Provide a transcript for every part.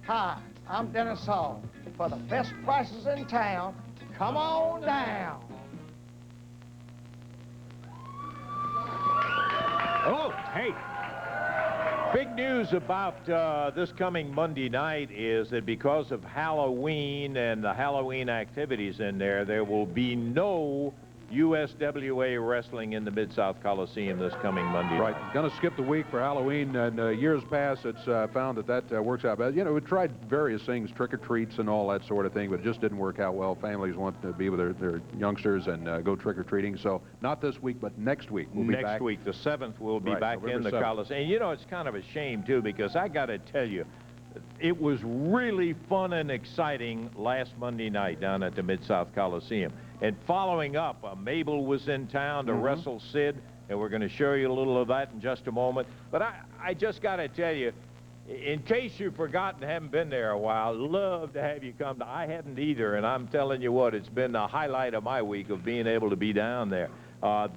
Hi, I'm Dennis Hall. For the best prices in town, come on down. Oh, hey. Big news about this coming Monday night is that because of Halloween and the Halloween activities in there, there will be no USWA wrestling in the Mid-South Coliseum this coming Monday night. Right. Going to skip the week for Halloween, and years past, it's found that works out. But, you know, we tried various things, trick-or-treats and all that sort of thing, but it just didn't work out well. Families want to be with their youngsters and go trick-or-treating. So not this week, but next week. We'll be back. Next week, the 7th, we'll be back in the Coliseum. And, you know, it's kind of a shame, too, because I got to tell you, it was really fun and exciting last Monday night down at the Mid-South Coliseum. And following up, Mabel was in town to wrestle Sid, and we're going to show you a little of that in just a moment. But I just got to tell you, in case you've forgotten, haven't been there a while, love to have you come. I hadn't either, and I'm telling you what, it's been the highlight of my week of being able to be down there.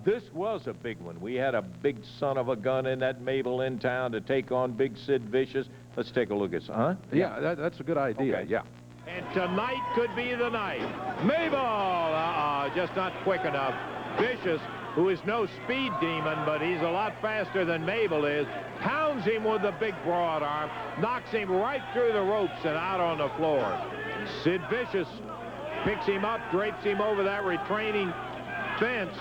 This was a big one. We had a big son of a gun in that Mabel in town to take on Big Sid Vicious. Let's take a look at some, huh? Yeah, that's a good idea. Okay. Yeah. And tonight could be the night. Mabel, just not quick enough. Vicious, who is no speed demon, but he's a lot faster than Mabel is, pounds him with the big broad arm, knocks him right through the ropes and out on the floor. Sid Vicious picks him up, drapes him over that retraining fence.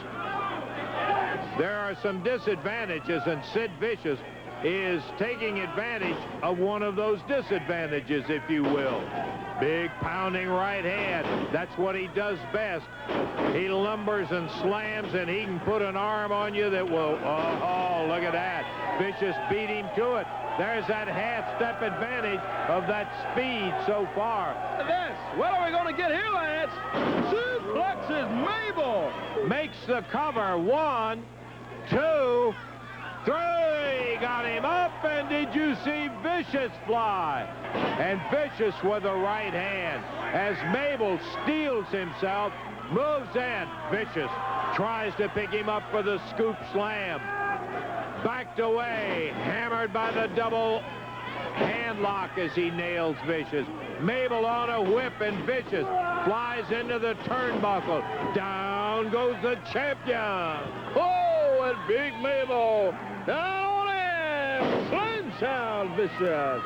There are some disadvantages, and Sid Vicious is taking advantage of one of those disadvantages, if you will. Big pounding right hand. That's what he does best. He lumbers and slams, and he can put an arm on you that will, oh, look at that. Vicious beat him to it. There's that half-step advantage of that speed so far. This, what are we going to get here, Lance? Suplexes Mabel. Makes the cover. 1, 2, 3, got him up, and did you see Vicious fly? And Vicious with the right hand. As Mabel steals himself, moves in. Vicious tries to pick him up for the scoop slam. Backed away, hammered by the double hand lock as he nails Vicious. Mabel on a whip, and Vicious flies into the turnbuckle. Down goes the champion. Oh, and Big Mabel down on him. Slingshot Vicious.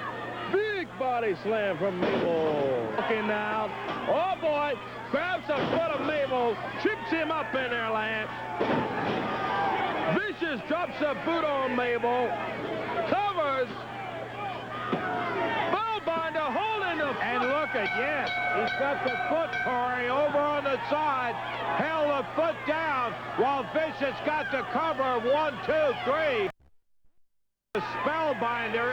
Big body slam from Mabel. Looking now. Oh, boy. Grabs the foot of Mabel. Chips him up in there, Lance. Vicious drops a boot on Mabel. Covers. Spellbinder holding the foot. And look at, yes, he's got the foot, Corey, over on the side. Held the foot down while Vicious got the cover. 1, 2, 3. The Spellbinder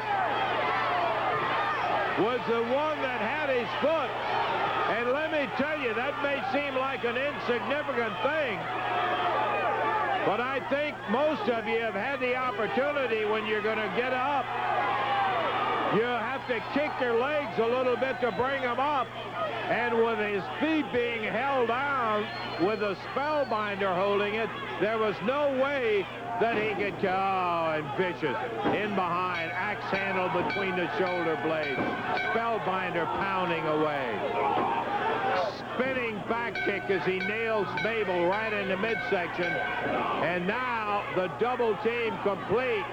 was the one that had his foot. And let me tell you, that may seem like an insignificant thing, but I think most of you have had the opportunity when you're going to get up. You have to kick your legs a little bit to bring them up. And with his feet being held down, with the Spellbinder holding it, there was no way that he could go. And Vicious in behind, axe handle between the shoulder blades. Spellbinder pounding away. Spinning back kick as he nails Mabel right in the midsection. And now the double team complete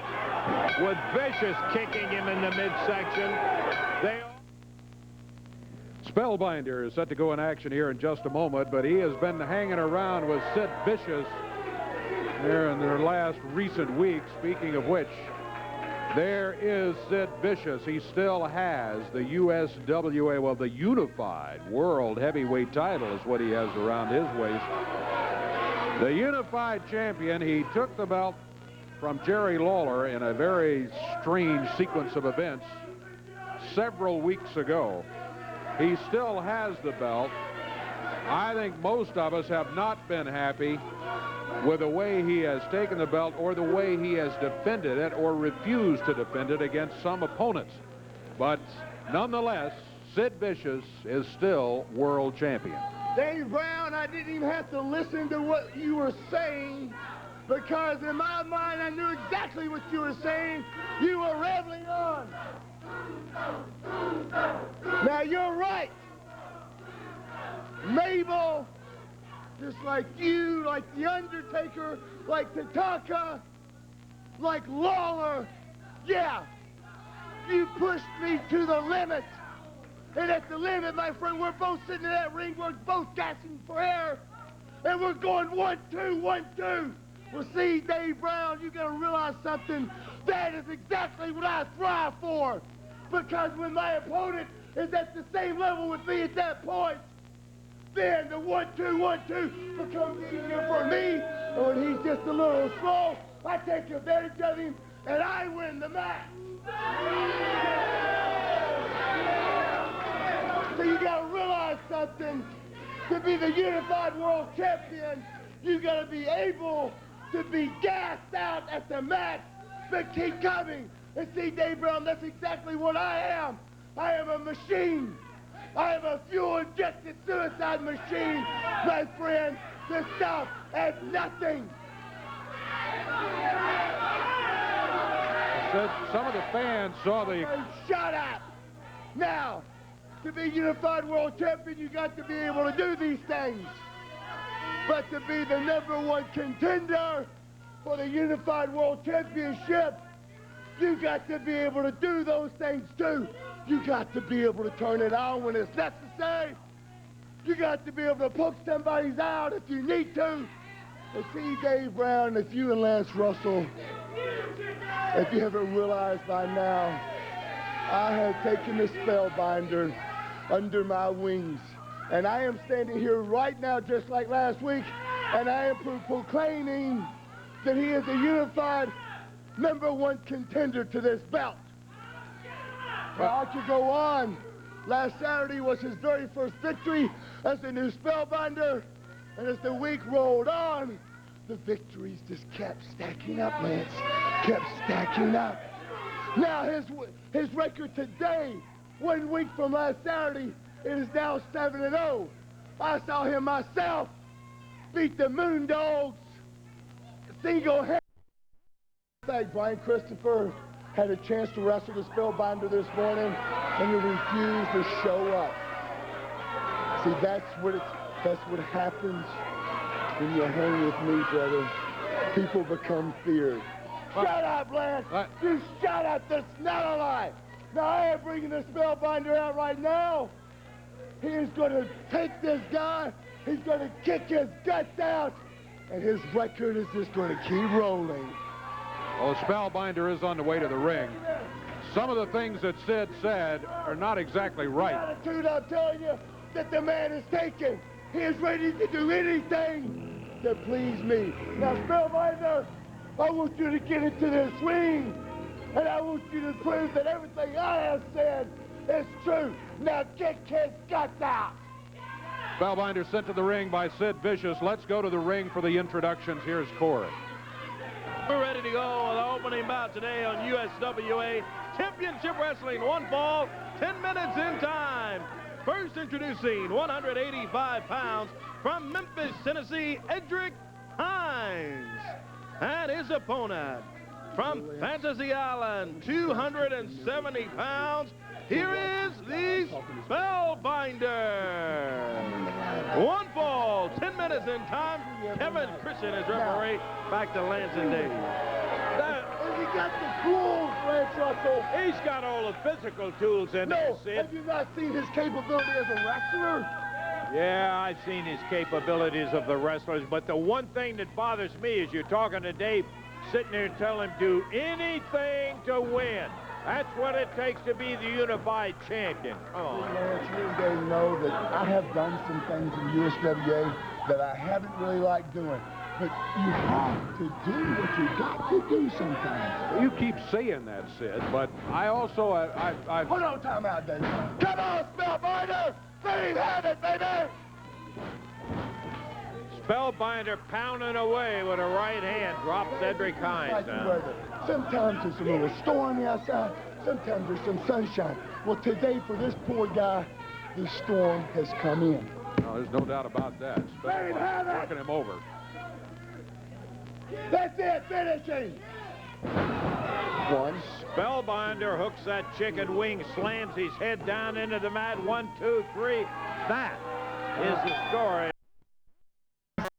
with Vicious kicking him in the midsection. Spellbinder is set to go in action here in just a moment, but he has been hanging around with Sid Vicious there in their last recent week. Speaking of which, there is Sid Vicious. He still has the USWA, well, the Unified World Heavyweight title is what he has around his waist. The Unified Champion. He took the belt from Jerry Lawler in a very strange sequence of events several weeks ago. He still has the belt. I think most of us have not been happy with the way he has taken the belt or the way he has defended it or refused to defend it against some opponents. But nonetheless, Sid Vicious is still world champion. Dave Brown, I didn't even have to listen to what you were saying, because in my mind I knew exactly what you were saying. You were rambling on. Now, you're right. Mabel, just like you, like The Undertaker, like Tatanka, like Lawler, yeah, you pushed me to the limit. And at the limit, my friend, we're both sitting in that ring, we're both gasping for air, and we're going 1, 2, 1, 2. Well, see, Dave Brown, you gotta realize something. That is exactly what I thrive for. Because when my opponent is at the same level with me at that point, then the 1, 2, 1, 2 becomes easier for me. And when he's just a little slow, I take advantage of him, and I win the match. So you gotta realize something. To be the unified world champion, you gotta be able to be gassed out at the match, but keep coming. And see, Dave Brown, that's exactly what I am. I am a machine. I am a fuel-injected suicide machine, my friend. This stuff has nothing. Some of the fans saw the... Shut up! Now, to be unified world champion, you got to be able to do these things. But to be the #1 contender for the unified world championship, you got to be able to do those things too. You got to be able to turn it on when it's necessary. You got to be able to poke somebody's out if you need to. And see, Dave Brown, if you and Lance Russell, if you haven't realized by now, I have taken the Spellbinder under my wings. And I am standing here right now, just like last week, and I am proclaiming that he is a unified #1 contender to this belt. Now, I could go on. Last Saturday was his very first victory as the new Spellbinder, and as the week rolled on, the victories just kept stacking up, Lance. Kept stacking up. Now, his record today, 1 week from last Saturday, it is now 7-0. I saw him myself beat the Moondogs single-handedly. In fact, Brian Christopher had a chance to wrestle the Spellbinder this morning, and he refused to show up. See, that's what happens when you hang with me, brother. People become feared. Shut up, Lance! You shut up! That's not a lie! Now, I am bringing the Spellbinder out right now. He is going to take this guy, he's going to kick his guts out, and his record is just going to keep rolling. Well, the Spellbinder is on the way to the ring. Some of the things that Sid said are not exactly right. The attitude, I'm telling you, that the man is taking. He is ready to do anything to please me. Now, Spellbinder, I want you to get into this ring, and I want you to prove that everything I have said is true. Now, kick his guts out. Spellbinder sent to the ring by Sid Vicious. Let's go to the ring for the introductions. Here's Corey. We're ready to go with the opening bout today on USWA Championship Wrestling. 1 fall, 10 minutes in time. First introducing 185 pounds from Memphis, Tennessee, Edric Hines. And his opponent from Fantasy Island, 270 pounds. Here is the Spellbinder. 1 fall, 10 minutes in time. Kevin Christian is referee. Back to Lance and Dave. Has he got the tools, Lance Russell? He's got all the physical tools in there, No, Sid. have you not seen his capability as a wrestler? Yeah, I've seen his capabilities of the wrestlers, but the one thing that bothers me is you're talking to Dave, sitting there and telling him do anything to win. That's what it takes to be the unified champion. Come on. Lance, you and Dave know that I have done some things in USWA that I haven't really liked doing. But you have to do what you got to do sometimes. You keep saying that, Sid, but I also, I've... Hold on, time out, Dave. Come on, Spellbinder! Let him have it, baby! Spellbinder pounding away with a right hand, drops Edric Hines down. Sometimes there's a little stormy outside, sometimes there's some sunshine. Well, today, for this poor guy, the storm has come in. No, there's no doubt about that. Spellbinder's working him over. That's it, finish him! 1, Spellbinder hooks that chicken wing, slams his head down into the mat. 1, 2, 3. That is the story.